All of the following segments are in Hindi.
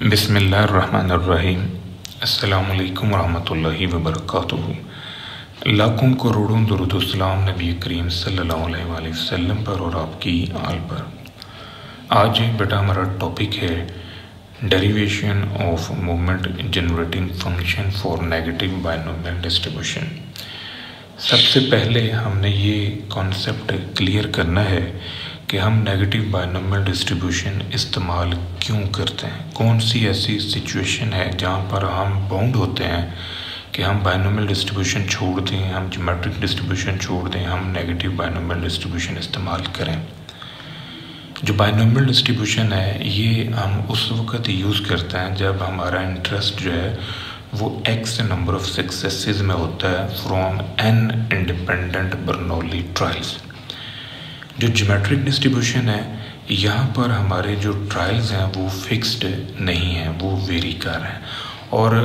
बिस्मिल्लाहिर्रहमानिर्रहीम। अस्सलामुअलैकुम रहमतुल्लाहि वबरकातुहू। लाखों करोड़ों दुरूद सलाम नबी करीम सल्लल्लाहु अलैहि वसल्लम पर और आपकी आल पर। आज बेटा हमारा टॉपिक है derivation of moment generating function for negative binomial distribution. सबसे पहले हमने ये कॉन्सेप्ट क्लियर करना है कि हम नेगेटिव बाइनोमियल डिस्ट्रीब्यूशन इस्तेमाल क्यों करते हैं। कौन सी ऐसी सिचुएशन है जहाँ पर हम बाउंड होते हैं कि हम बाइनोमियल डिस्ट्रीब्यूशन छोड़ दें, हम ज्योमेट्रिक डिस्ट्रीब्यूशन छोड़ दें, हम नेगेटिव बाइनोमियल डिस्ट्रीब्यूशन इस्तेमाल करें। जो बाइनोमियल डिस्ट्रीब्यूशन है ये हम उस वक्त यूज़ करते हैं जब हमारा इंटरेस्ट जो है वो एक्स नंबर ऑफ सक्सेसेस में होता है from an independent Bernoulli trials. जो ज्योमेट्रिक डिस्ट्रीब्यूशन है यहाँ पर हमारे जो ट्रायल्स हैं वो फिक्स्ड नहीं हैं, वो वेरी कर रहे हैं और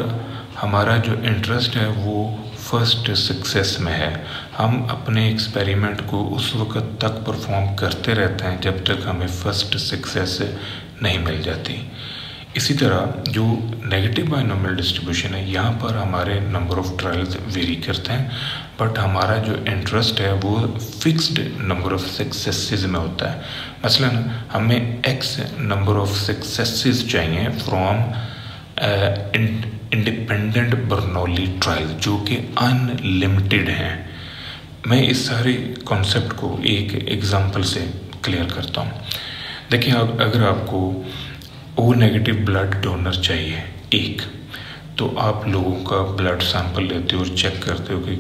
हमारा जो इंटरेस्ट है वो फर्स्ट सक्सेस में है। हम अपने एक्सपेरिमेंट को उस वक्त तक परफॉर्म करते रहते हैं जब तक हमें फर्स्ट सक्सेस नहीं मिल जाती। इसी तरह जो नेगेटिव बाइनोमियल डिस्ट्रीब्यूशन है यहाँ पर हमारे नंबर ऑफ ट्रायल्स वेरी करते हैं बट हमारा जो इंटरेस्ट है वो फिक्स्ड नंबर ऑफ सक्सेसेस में होता है। मसलन हमें एक्स नंबर ऑफ सक्सेसेस चाहिए फ्रॉम इंडिपेंडेंट बर्नौली ट्रायल जो कि अनलिमिटेड हैं। मैं इस सारे कॉन्सेप्ट को एक एग्जांपल से क्लियर करता हूँ। देखिए अगर आपको ओ नेगेटिव ब्लड डोनर चाहिए एक, तो आप लोगों का ब्लड सैंपल लेते हो और चेक करते हो कि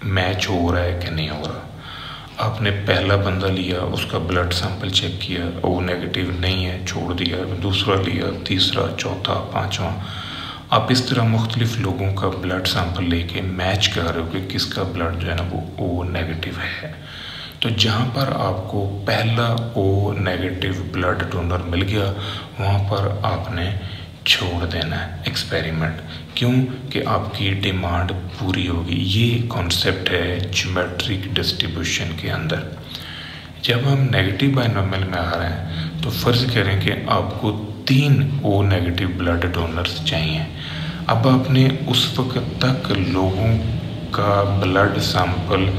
मैच हो रहा है कि नहीं हो रहा। आपने पहला बंदा लिया, उसका ब्लड सैंपल चेक किया, ओ नेगेटिव नहीं है, छोड़ दिया, दूसरा लिया, तीसरा, चौथा, पांचवा। आप इस तरह मुख्तलिफ लोगों का ब्लड सैंपल लेके मैच कर रहे हो कि किसका ब्लड जो है ना वो ओ नेगेटिव है। तो जहाँ पर आपको पहला ओ नेगेटिव ब्लड डोनर मिल गया वहाँ पर आपने छोड़ देना है एक्सपेरिमेंट। क्यों कि आपकी डिमांड पूरी होगी। ये कॉन्सेप्ट है ज्योमेट्रिक डिस्ट्रीब्यूशन के अंदर। जब हम नेगेटिव बाइनोमियल में आ रहे हैं तो फ़र्ज़ करें कि आपको 3 ओ नेगेटिव ब्लड डोनर्स चाहिए। अब आपने उस वक्त तक लोगों का ब्लड सैंपल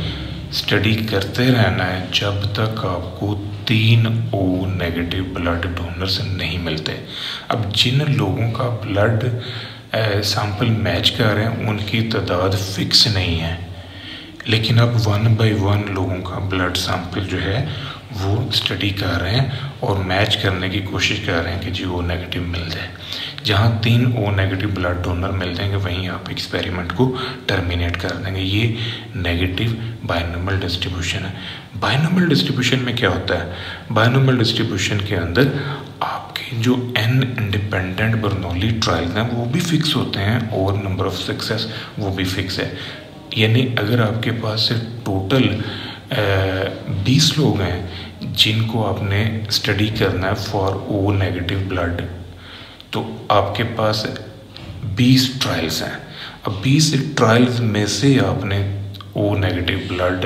स्टडी करते रहना है जब तक आपको 3 ओ नेगेटिव ब्लड डोनर्स नहीं मिलते। अब जिन लोगों का ब्लड सैंपल मैच कर रहे हैं उनकी तादाद फिक्स नहीं है, लेकिन अब 1 बाय 1 लोगों का ब्लड सैंपल जो है वो स्टडी कर रहे हैं और मैच करने की कोशिश कर रहे हैं कि जी ओ नेगेटिव मिल जाए। जहाँ 3 ओ नेगेटिव ब्लड डोनर मिल जाएंगे वहीं आप एक्सपेरिमेंट को टर्मिनेट कर देंगे। ये नेगेटिव बाइनोमियल डिस्ट्रीब्यूशन है। बाइनोमियल डिस्ट्रीब्यूशन में क्या होता है? बाइनोमियल डिस्ट्रीब्यूशन के अंदर आपके जो एन इंडिपेंडेंट बर्नौली ट्रायल्स हैं वो भी फिक्स होते हैं और नंबर ऑफ सक्सेस वो भी फिक्स है। यानी अगर आपके पास टोटल 20 लोग हैं जिनको आपने स्टडी करना है फॉर ओ नेगेटिव ब्लड, तो आपके पास 20 ट्रायल्स हैं। अब 20 ट्रायल्स में से आपने ओ नेगेटिव ब्लड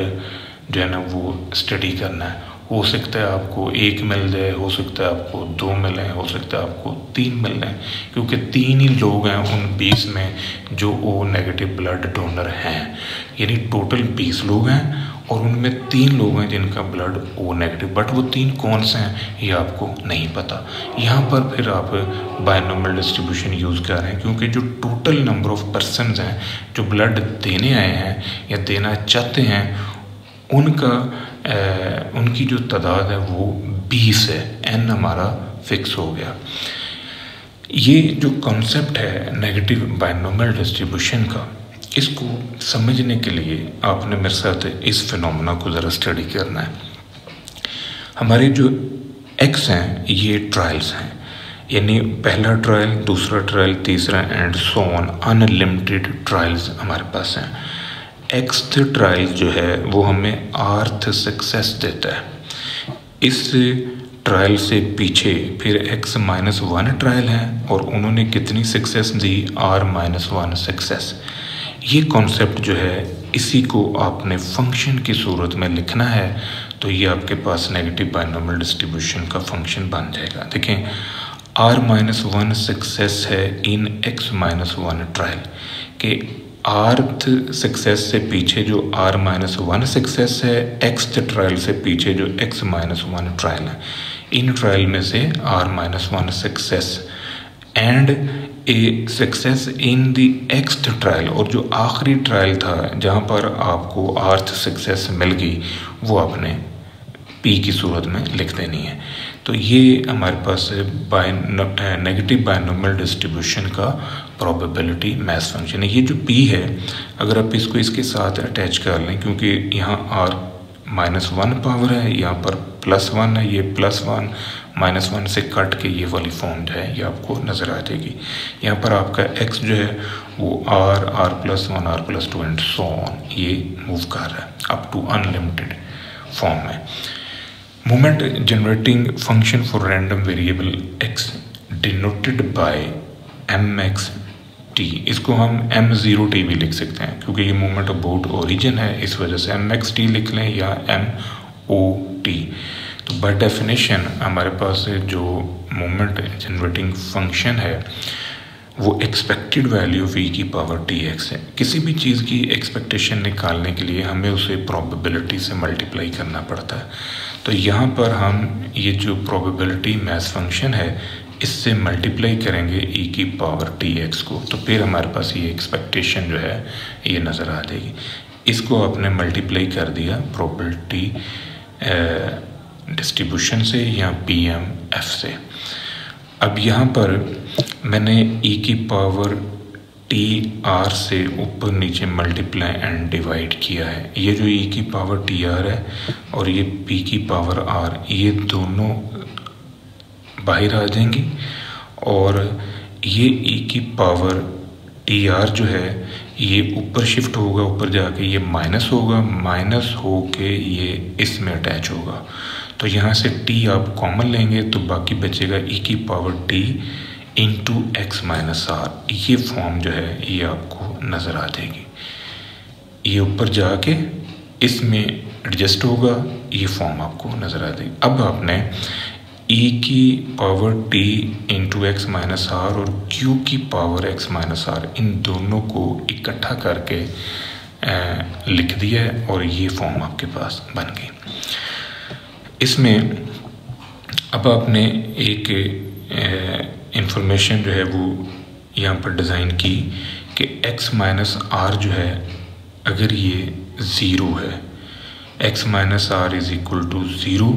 जो है ना वो स्टडी करना है। हो सकता है आपको 1 मिल जाए, हो सकता है आपको 2 मिले, हो सकता है आपको 3 मिल जाए, क्योंकि 3 ही लोग हैं उन 20 में जो ओ नेगेटिव ब्लड डोनर हैं। यानी टोटल 20 लोग हैं और उनमें 3 लोग हैं जिनका ब्लड ओ नेगेटिव, बट वो 3 कौन से हैं ये आपको नहीं पता। यहाँ पर फिर आप बाइनोमियल डिस्ट्रीब्यूशन यूज़ कर रहे हैं क्योंकि जो टोटल नंबर ऑफ पर्सनस हैं जो ब्लड देने आए हैं या देना चाहते हैं उनकी जो तादाद है वो 20 है। एन हमारा फिक्स हो गया। ये जो कॉन्सेप्ट है नेगेटिव बाइनोमियल डिस्ट्रीब्यूशन का, इसको समझने के लिए आपने मेरे साथ इस फिनोमेना को ज़रा स्टडी करना है। हमारे जो एक्स हैं ये ट्रायल्स हैं, यानी पहला ट्रायल, दूसरा ट्रायल, तीसरा and so on unlimited trials हमारे पास हैं। एक्स ट्रायल जो है वो हमें 8th सक्सेस देता है। इस ट्रायल से पीछे फिर x-1 ट्रायल है और उन्होंने कितनी सक्सेस दी? r-1 success. ये कॉन्सेप्ट जो है इसी को आपने फंक्शन की सूरत में लिखना है तो ये आपके पास नेगेटिव बाइनोमियल डिस्ट्रीब्यूशन का फंक्शन बन जाएगा। देखें r-1 सक्सेस है इन x-1 ट्रायल के आर्थ सक्सेस से पीछे जो r-1 सक्सेस है, एक्स ट्रायल से पीछे जो x-1 ट्रायल है, इन ट्रायल में से r-1 success and a success in the next trial, और जो आखिरी ट्रायल था जहाँ पर आपको आर्थ सक्सेस मिल गई वो आपने पी की सूरत में लिख देनी है। तो ये हमारे पास नेगेटिव बाइनोमियल डिस्ट्रीब्यूशन का प्रोबेबिलिटी मैथ्स फंक्शन है। ये जो पी है अगर आप इसको इसके साथ अटैच कर लें, क्योंकि यहाँ r-1 पावर है, यहाँ पर +1 है, ये +1 -1 से कट के ये वाली फॉर्म जो है ये आपको नज़र आ जाएगी। यहाँ पर आपका x जो है वो r+1 r+2 and so on ये मूव कर रहा है अप टू अनलिमिटेड फॉर्म में। Moment generating function for random variable x denoted by mxt, इसको हम m0t भी लिख सकते हैं क्योंकि ये मोमेंट अबाउट ओरिजिन है, इस वजह से mxt लिख लें या mot। तो बाय डेफिनेशन हमारे पास जो मोमेंट जनरेटिंग फंक्शन है वो एक्सपेक्टेड वैल्यू v की पावर tx है। किसी भी चीज़ की एक्सपेक्टेशन निकालने के लिए हमें उसे प्रोबेबिलिटी से मल्टीप्लाई करना पड़ता है। तो यहाँ पर हम ये जो प्रोबेबिलिटी मैथ्स फंक्शन है इससे मल्टीप्लाई करेंगे e की पावर tx को, तो फिर हमारे पास ये एक्सपेक्टेशन जो है ये नज़र आ जाएगी। इसको आपने मल्टीप्लाई कर दिया प्रोबेबिलिटी डिस्ट्रीब्यूशन से या PMF से। अब यहाँ पर मैंने e की पावर TR से ऊपर नीचे मल्टीप्लाई एंड डिवाइड किया है। ये जो e की पावर TR है और ये p की पावर r, ये दोनों बाहर आ जाएंगी और ये e की पावर TR जो है ये ऊपर शिफ्ट होगा, ऊपर जाके ये माइनस होगा, माइनस हो के ये इसमें अटैच होगा। तो यहाँ से t आप कॉमन लेंगे तो बाकी बचेगा e की पावर t इंटू x-r। ये फॉर्म जो है ये आपको नज़र आ जाएगी, ये ऊपर जाके इसमें एडजस्ट होगा, ये फॉर्म आपको नज़र आ जाएगी। अब आपने e की पावर t इंटू x-r और q की पावर x-r इन दोनों को इकट्ठा करके लिख दिया है और ये फॉर्म आपके पास बन गई। इसमें अब आपने एक इंफॉर्मेशन जो है वो यहाँ पर डिज़ाइन की कि x-r जो है अगर ये 0 है, x-r इज़ इक्वल टू 0,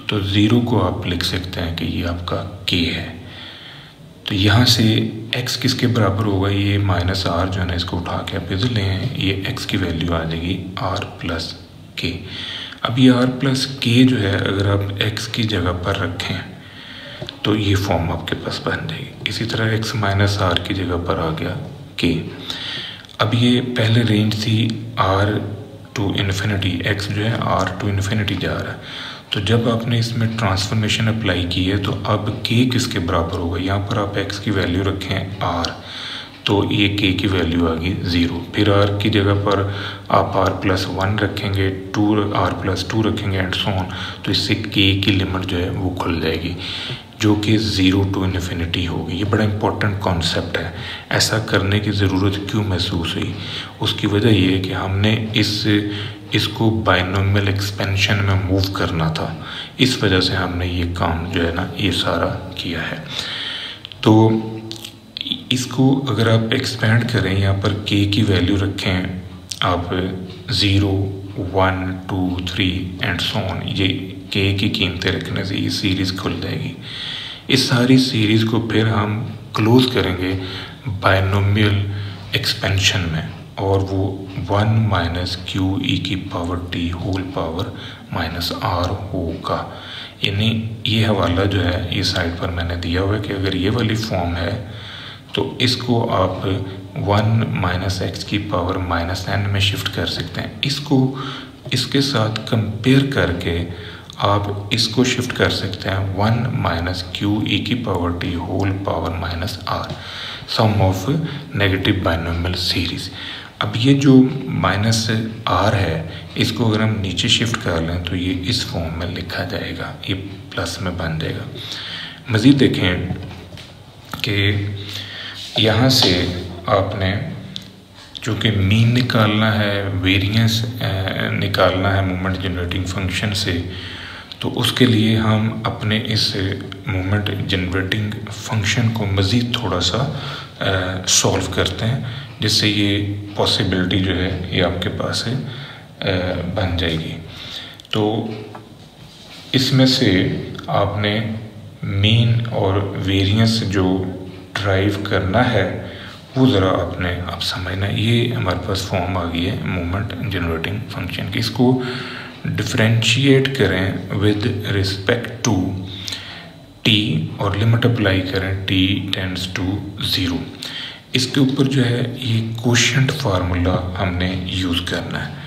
तो 0 को आप लिख सकते हैं कि ये आपका k है। तो यहाँ से x किसके बराबर होगा, ये -r जो है ना इसको उठा के आप इधर ले हैं, ये x की वैल्यू आ जाएगी r प्लस k। अब ये r प्लस k जो है अगर आप x की जगह पर रखें तो ये फॉर्म आपके पास बन जाएगी। इसी तरह x -r की जगह पर आ गया k। अब ये पहले रेंज थी r टू इन्फिनिटी, x जो है r टू इन्फिनिटी जा रहा है, तो जब आपने इसमें ट्रांसफॉर्मेशन अप्लाई की है तो अब k किसके बराबर होगा, यहाँ पर आप x की वैल्यू रखें r, तो ये k की वैल्यू आ गई 0। फिर r की जगह पर आप r+1 रखेंगे, r+2 रखेंगे एंड सो ऑन, तो इससे k की लिमिट जो है वो खुल जाएगी जो कि 0 टू इन्फिनिटी होगी। ये बड़ा इंपॉर्टेंट कॉन्सेप्ट है। ऐसा करने की ज़रूरत क्यों महसूस हुई, उसकी वजह ये है कि हमने इसको बाइनोमियल एक्सपेंशन में मूव करना था, इस वजह से हमने ये काम जो है ना ये सारा किया है। तो इसको अगर आप एक्सपेंड करें, यहाँ पर k की वैल्यू रखें आप 0, 1, 2, 3 एंड सो ऑन, ये k की कीमतें रखने से ये सीरीज़ खुल जाएगी। इस सारी सीरीज़ को फिर हम क्लोज करेंगे बाइनोमियल एक्सपेंशन में और वो 1 माइनस क्यू ई की power t whole power minus r होगा। यानी ये हवाला जो है ये साइड पर मैंने दिया हुआ है कि अगर ये वाली फॉर्म है तो इसको आप 1 माइनस एक्स की पावर माइनस n में शिफ्ट कर सकते हैं। इसको इसके साथ कंपेयर करके आप इसको शिफ्ट कर सकते हैं 1 माइनस क्यू ई की power t whole power minus r, sum of negative binomial series. अब ये जो माइनस r है इसको अगर हम नीचे शिफ्ट कर लें तो ये इस फॉर्म में लिखा जाएगा, ये प्लस में बन जाएगा। मज़ीद देखें कि यहाँ से आपने चूँकि मीन निकालना है, वेरिएंस निकालना है मोमेंट जनरेटिंग फंक्शन से, तो उसके लिए हम अपने इस मोमेंट जनरेटिंग फंक्शन को मज़ीद थोड़ा सा सॉल्व करते हैं, जिससे ये पॉसिबिलिटी जो है ये आपके पास है बन जाएगी। तो इसमें से आपने मीन और वेरिएंस जो ड्राइव करना है वो ज़रा आपने अब समझना। ये हमारे पास फॉर्म आ गई है मोमेंट जनरेटिंग फंक्शन की। इसको डिफरेंशिएट करें विद रिस्पेक्ट टू t और लिमिट अप्लाई करें t टेंड्स टू 0। इसके ऊपर जो है ये कोशेंट फार्मूला हमने यूज़ करना है,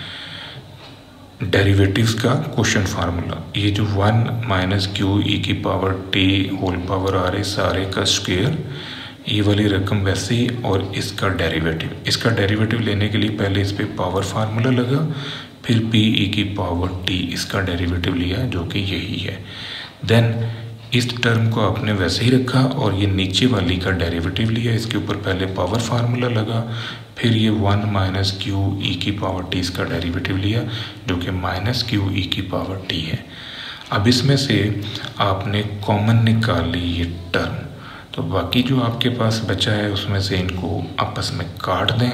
डेरिवेटिव्स का कोशेंट फार्मूला। ये जो 1 माइनस क्यू ई की पावर t होल पावर आ रही सारे का स्क्वायर, ये वाली रकम वैसे ही, और इसका डेरिवेटिव लेने के लिए पहले इस पे पावर फार्मूला लगा, फिर p e की पावर t इसका डेरिवेटिव लिया जो कि यही है। देन इस टर्म को आपने वैसे ही रखा और ये नीचे वाली का डेरिवेटिव लिया, इसके ऊपर पहले पावर फार्मूला लगा, फिर ये 1 माइनस क्यू ई की पावर t इसका डेरिवेटिव लिया जो कि माइनस क्यू ई की पावर t है। अब इसमें से आपने कॉमन निकाल ली ये टर्म, तो बाकी जो आपके पास बचा है उसमें से इनको आपस में काट दें,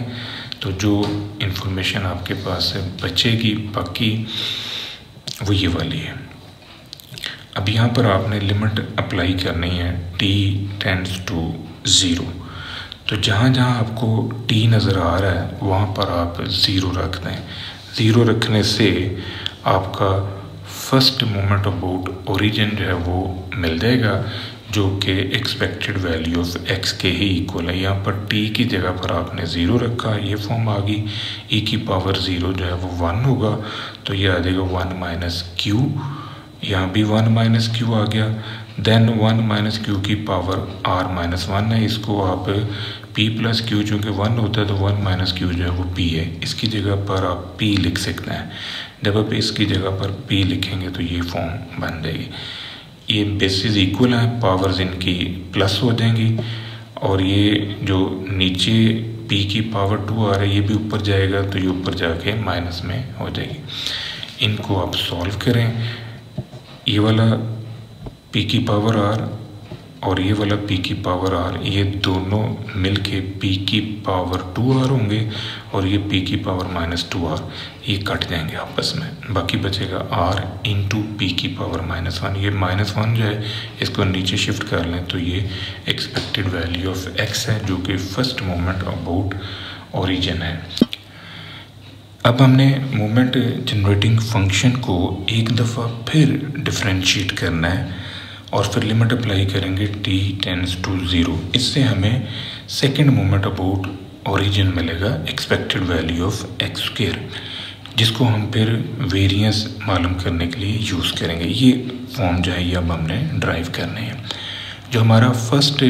तो जो इन्फॉर्मेशन आपके पास बचेगी बाकी वो ये वाली है। अब यहाँ पर आपने लिमिट अप्लाई करनी है t टेंड्स टू 0। तो जहाँ जहाँ आपको t नज़र आ रहा है वहाँ पर आप 0 रख दें। 0 रखने से आपका फर्स्ट मोमेंट अबाउट ओरिजिन जो है वो मिल जाएगा, जो कि एक्सपेक्टेड वैल्यू ऑफ x के ही इक्वल है। यहाँ पर t की जगह पर आपने 0 रखा, ये फॉर्म आ गई। e की पावर 0 जो है वो 1 होगा, तो ये आ जाएगा 1 माइनस क्यू, यहाँ भी 1 माइनस क्यू आ गया। देन 1 माइनस क्यू की पावर r माइनस 1 है, इसको आप p प्लस क्यू, चूँकि 1 होता है तो 1 माइनस क्यू जो है वो p है, इसकी जगह पर आप p लिख सकते हैं। जब आप इसकी जगह पर p लिखेंगे तो ये फॉर्म बन जाएगी। ये बेसिस इक्वल हैं, पावर्स इनकी प्लस हो जाएंगी, और ये जो नीचे p की पावर 2 आ रहा है ये भी ऊपर जाएगा, तो ये ऊपर जाके माइनस में हो जाएगी। इनको आप सॉल्व करें, ये वाला p की पावर r और ये वाला p की पावर r, ये दोनों मिलके p की पावर 2r होंगे, और ये p की पावर माइनस 2r, ये कट जाएंगे आपस में। बाकी बचेगा r इंटू p की पावर माइनस 1। ये माइनस 1 जो है इसको नीचे शिफ्ट कर लें तो ये एक्सपेक्टेड वैल्यू ऑफ x है, जो कि फर्स्ट मोमेंट अबाउट ओरिजिन है। अब हमने मोमेंट जनरेटिंग फंक्शन को एक दफ़ा फिर डिफरेंशिएट करना है और फिर लिमिट अप्लाई करेंगे t टेंड्स टू 0। इससे हमें सेकंड मोमेंट अबाउट ओरिजिन मिलेगा, expected value of x square, जिसको हम फिर वेरिएंस मालूम करने के लिए यूज़ करेंगे। ये फॉर्म जो है ये अब हमने ड्राइव करने हैं। जो हमारा फर्स्ट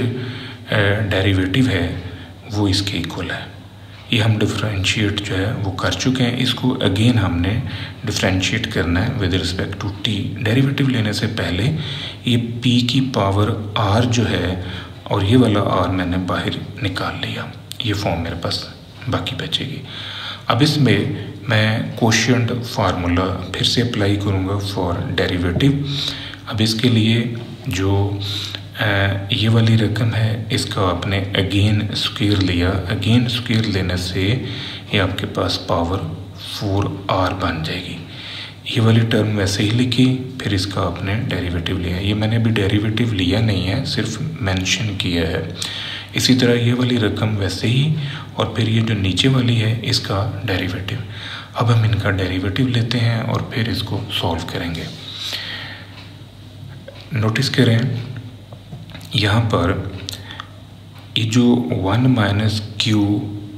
डेरिवेटिव है वो इसके इक्वल है, ये हम डिफरेंशिएट जो है वो कर चुके हैं। इसको अगेन हमने डिफरेंशिएट करना है with respect to t। Derivative लेने से पहले ये p की पावर r जो है और ये वाला r मैंने बाहर निकाल लिया, ये फॉर्म मेरे पास बाकी बचेगी। अब इसमें मैं कोशिएंट फार्मूला फिर से अप्लाई करूँगा फॉर डेरिवेटिव। अब इसके लिए जो ये वाली रकम है इसका आपने अगेन स्क्वायर लिया, अगेन स्क्वायर लेने से ये आपके पास पावर 4r बन जाएगी। ये वाली टर्म वैसे ही लिखी, फिर इसका आपने डेरिवेटिव लिया। ये मैंने अभी डेरिवेटिव लिया नहीं है, सिर्फ मेंशन किया है। इसी तरह ये वाली रकम वैसे ही, और फिर ये जो नीचे वाली है इसका डेरिवेटिव। अब हम इनका डेरिवेटिव लेते हैं और फिर इसको सॉल्व करेंगे। नोटिस करें यहाँ पर ये जो 1 माइनस क्यू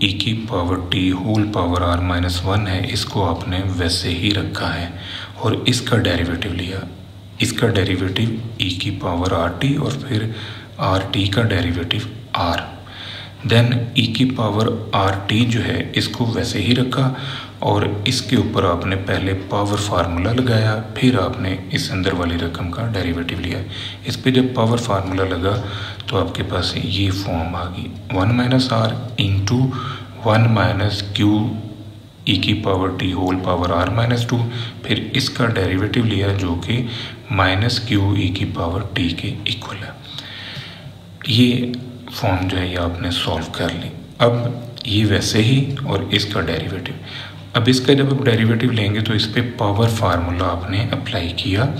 ई की power t whole power r minus 1 है, इसको आपने वैसे ही रखा है और इसका डेरिवेटिव लिया। इसका डेरिवेटिव e की पावर rt और फिर rt का डेरिवेटिव r। देन e की पावर rt जो है इसको वैसे ही रखा और इसके ऊपर आपने पहले पावर फार्मूला लगाया, फिर आपने इस अंदर वाली रकम का डेरिवेटिव लिया। इस पे जब पावर फार्मूला लगा तो आपके पास ये फॉर्म आ गई 1 minus R into 1 minus Q E की power T whole power R minus 2, फिर इसका डेरिवेटिव लिया जो कि माइनस क्यू ई की पावर टी के इक्वल है। ये फॉर्म जो है ये आपने सॉल्व कर ली। अब ये वैसे ही और इसका डेरिवेटिव, अब इसका जब आप डेरिवेटिव लेंगे तो इस पर पावर फार्मूला आपने अप्लाई किया,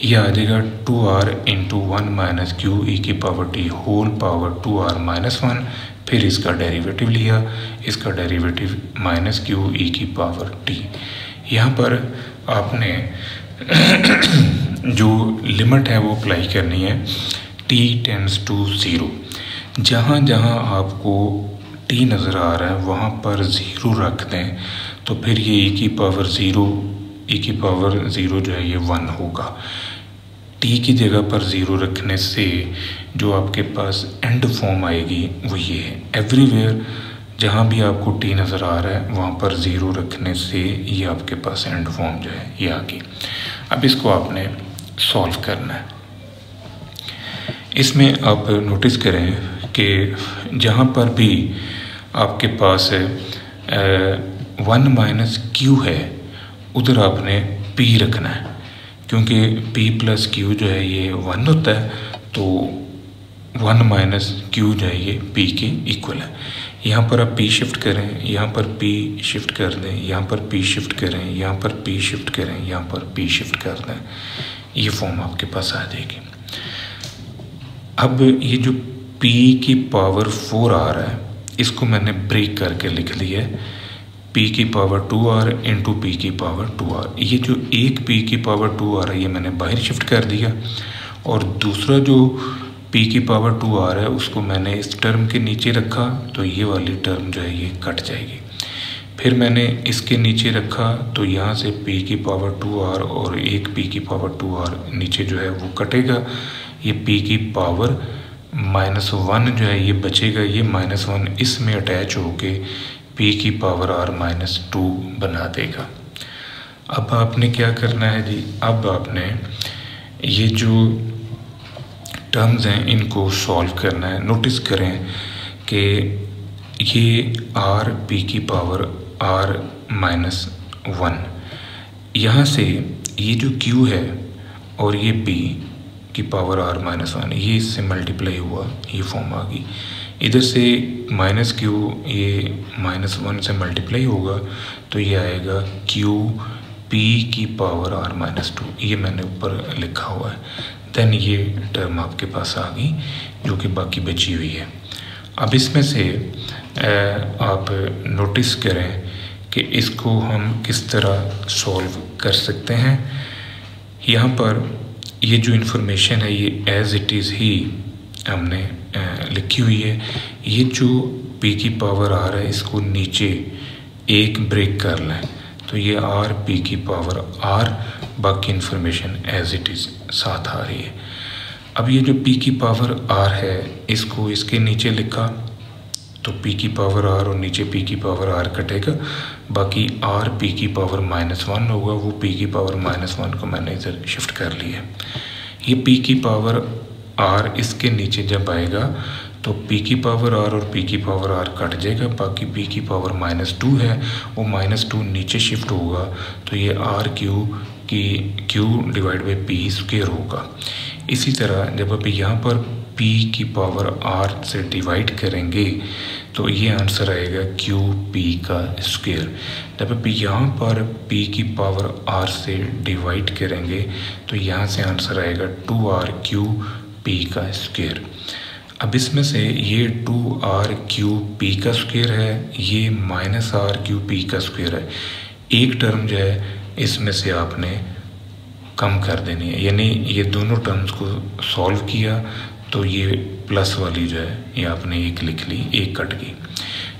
यह आ जाएगा 2r into 1 minus Q E की power T whole power 2r minus 1, फिर इसका डेरिवेटिव लिया, इसका डेरिवेटिव माइनस क्यू ई की पावर टी। यहाँ पर आपने जो लिमिट है वो अप्लाई करनी है t टेंड्स टू 0। जहाँ जहाँ आपको t नज़र आ रहा है वहाँ पर 0 रख दें तो फिर ये e की पावर 0 जो है ये 1 होगा। t की जगह पर 0 रखने से जो आपके पास एंड फॉर्म आएगी वो ये है। एवरीवेयर जहाँ भी आपको t नज़र आ रहा है वहाँ पर 0 रखने से ये आपके पास एंड फॉर्म जो है ये आ गई। अब इसको आपने सॉल्व करना है। इसमें आप नोटिस करें कि जहाँ पर भी आपके पास 1 माइनस क्यू है उधर आपने p रखना है, क्योंकि p प्लस क्यू जो है ये 1 होता है, तो 1 माइनस क्यू जो है ये p के इक्वल है। यहाँ पर आप p शिफ्ट करें, यहाँ पर p शिफ्ट कर दें, यहाँ पर p शिफ्ट करें, यहाँ पर p शिफ्ट करें, यहाँ पर p शिफ्ट कर दें, ये फॉर्म आपके पास आ जाएगी। अब ये जो p की पावर 4 आ रहा है इसको मैंने ब्रेक करके लिख लिया है, p की पावर 2r इंटू p की पावर 2r। ये जो एक p की पावर 2 आ रहा है ये मैंने बाहर शिफ्ट कर दिया, और दूसरा जो p की पावर 2 आ रहा है उसको मैंने इस टर्म के नीचे रखा, तो ये वाली टर्म जो है ये कट जाएगी। फिर मैंने इसके नीचे रखा तो यहाँ से p की पावर 2r और एक p की पावर 2r नीचे जो है वो कटेगा, ये p की पावर -1 जो है ये बचेगा, ये -1 इसमें अटैच होके p की पावर r -2 बना देगा। अब आपने क्या करना है जी, अब आपने ये जो टर्म्स हैं इनको सॉल्व करना है। नोटिस करें कि ये r p की पावर r -1, यहाँ से ये जो q है और ये p की पावर r -1 ये इससे मल्टीप्लाई हुआ, ये फॉर्म आ गई। इधर से माइनस क्यू ये -1 से मल्टीप्लाई होगा तो ये आएगा q p की पावर r -2, ये मैंने ऊपर लिखा हुआ है। देन ये टर्म आपके पास आ गई जो कि बाकी बची हुई है। अब इसमें से आप नोटिस करें कि इसको हम किस तरह सॉल्व कर सकते हैं। यहाँ पर ये जो इन्फॉर्मेशन है ये एज इट इज़ ही हमने लिखी हुई है। ये जो p की पावर आ रहा है इसको नीचे एक ब्रेक कर लें तो ये r p की पावर r, बाकी इन्फॉर्मेशन एज इट इज़ साथ आ रही है। अब ये जो p की पावर r है इसको इसके नीचे लिखा तो p की पावर r और नीचे p की पावर r कटेगा, बाकी r p की पावर -1 होगा, वो p की पावर -1 को मैंने इधर शिफ्ट कर लिया। ये p की पावर r इसके नीचे जब आएगा तो p की पावर r और p की पावर r कट जाएगा, बाकी p की पावर -2 है वो -2 नीचे शिफ्ट होगा तो ये r q divide by p square होगा। इसी तरह जब आप यहाँ पर p की पावर r से डिवाइड करेंगे तो ये आंसर आएगा q p का स्क्वायर। जब आप यहाँ पर p की पावर r से डिवाइड करेंगे तो यहाँ से आंसर आएगा 2r q p का स्क्वायर। अब इसमें से ये 2r q p का स्क्वायर है, ये -r q p का स्क्वायर है। एक टर्म जो है इसमें से आपने कम कर देनी है, यानी ये दोनों टर्म्स को सॉल्व किया तो ये प्लस वाली जो है ये आपने एक लिख ली, एक कट गई।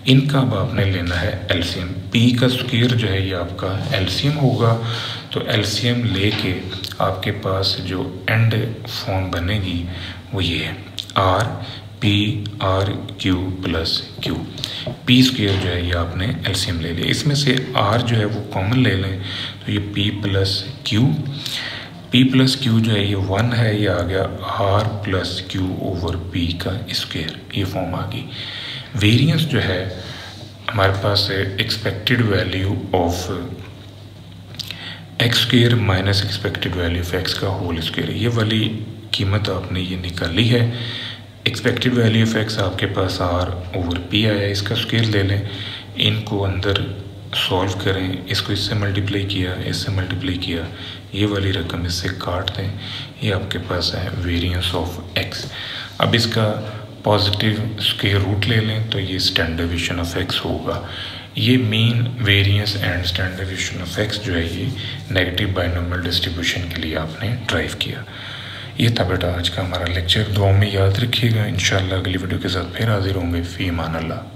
इनका अब आपने लेना है एलसीएम। p का स्क्वायर जो है ये आपका एलसीएम होगा, तो एलसीएम लेके आपके पास जो एंड फॉर्म बनेगी वो ये है r P R Q plus Q. P square जो है ये आपने एलसीएम ले लिया, इसमें से आर जो है वो कॉमन ले लें तो ये पी प्लस क्यू जो है ये 1 है, ये आ गया R plus Q over P का स्क्वेयर, ये फॉर्म आ गई। वेरिएंस जो है हमारे पास है expected value of X square minus expected value of X का होल स्क्वेयर, ये वाली कीमत आपने ये निकाली है। एक्सपेक्टेड वैल्यू ऑफ एक्स आपके पास आर ओवर पी आया, इसका स्क्वेयर ले लें, इनको अंदर सॉल्व करें, इसको इससे मल्टीप्लाई किया, इससे मल्टीप्लाई किया, ये वाली रकम इससे काट दें, ये आपके पास है वेरिएंस ऑफ एक्स। अब इसका पॉजिटिव स्क्वायर रूट ले लें तो ये स्टैंडर्ड डेविएशन ऑफ एक्स होगा। ये mean variance and standard deviation of x जो है ये नेगेटिव बाइनोमियल डिस्ट्रीब्यूशन के लिए आपने ड्राइव किया। ये था बेटा आज का हमारा लेक्चर, दुआ में याद रखिएगा। इंशाल्लाह अगली वीडियो के साथ फिर हाजिर होंगे। फी अमान अल्लाह।